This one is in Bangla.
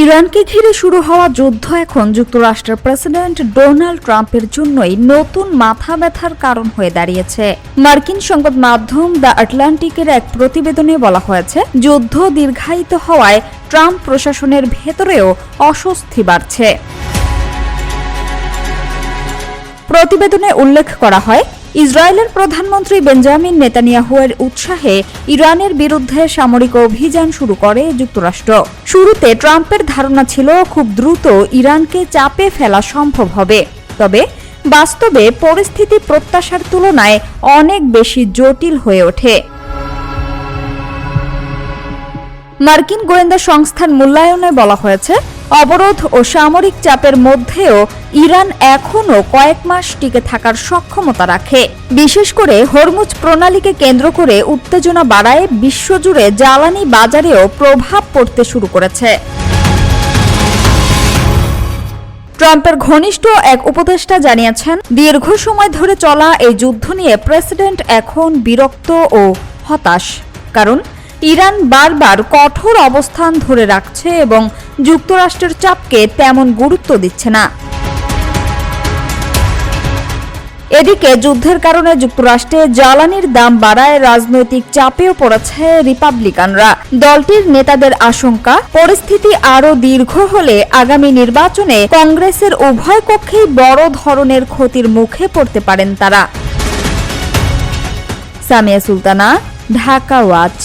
ইরানকে ঘিরে শুরু হওয়া যুদ্ধ এখন যুক্তরাষ্ট্রের প্রেসিডেন্ট ডোনাল্ড ট্রাম্পের জন্যই নতুন মাথা ব্যথার কারণ হয়ে দাঁড়িয়েছে। মার্কিন সংবাদ মাধ্যম দ্য আটলান্টিকের এক প্রতিবেদনে বলা হয়েছে, যুদ্ধ দীর্ঘায়িত হওয়ায় ট্রাম্প প্রশাসনের ভেতরেও অস্বস্তি বাড়ছে। প্রতিবেদনে উল্লেখ করা হয়, ইসরায়েলের প্রধানমন্ত্রী বেঞ্জামিন নেতানিয়াহুয়ের উৎসাহে ইরানের বিরুদ্ধে সামরিক অভিযান শুরু করে যুক্তরাষ্ট্র। শুরুতে ট্রাম্পের ধারণা ছিল খুব দ্রুত ইরানকে চাপে ফেলা সম্ভব হবে, তবে বাস্তবে পরিস্থিতি প্রত্যাশার তুলনায় অনেক বেশি জটিল হয়ে ওঠে। মার্কিন গোয়েন্দা সংস্থার মূল্যায়নে বলা হয়েছে, অবরোধ ও সামরিক চাপের মধ্যেও ইরান এখনও কয়েক মাস টিকে থাকার সক্ষমতা রাখে। বিশেষ করে হরমুজ প্রণালীকে কেন্দ্র করে উত্তেজনা বাড়ায় বিশ্বজুড়ে জ্বালানি বাজারেও প্রভাব পড়তে শুরু করেছে। ট্রাম্পের ঘনিষ্ঠ এক উপদেষ্টা জানিয়েছেন, দীর্ঘ সময় ধরে চলা এই যুদ্ধ নিয়ে প্রেসিডেন্ট এখন বিরক্ত ও হতাশ, কারণ ইরান বারবার কঠোর অবস্থান ধরে রাখছে এবং যুক্তরাষ্ট্রের চাপকে তেমন গুরুত্ব দিচ্ছে না। এদিকে যুদ্ধের কারণে যুক্তরাষ্ট্রে জ্বালানির দাম বাড়ায় রাজনৈতিক চাপেও পড়েছে রিপাবলিকানরা। দলটির নেতাদের আশঙ্কা, পরিস্থিতি আরও দীর্ঘ হলে আগামী নির্বাচনে কংগ্রেসের উভয় পক্ষেই বড় ধরনের ক্ষতির মুখে পড়তে পারেন তারা। সামিয়া সুলতানা, ঢাকা ওয়াচ।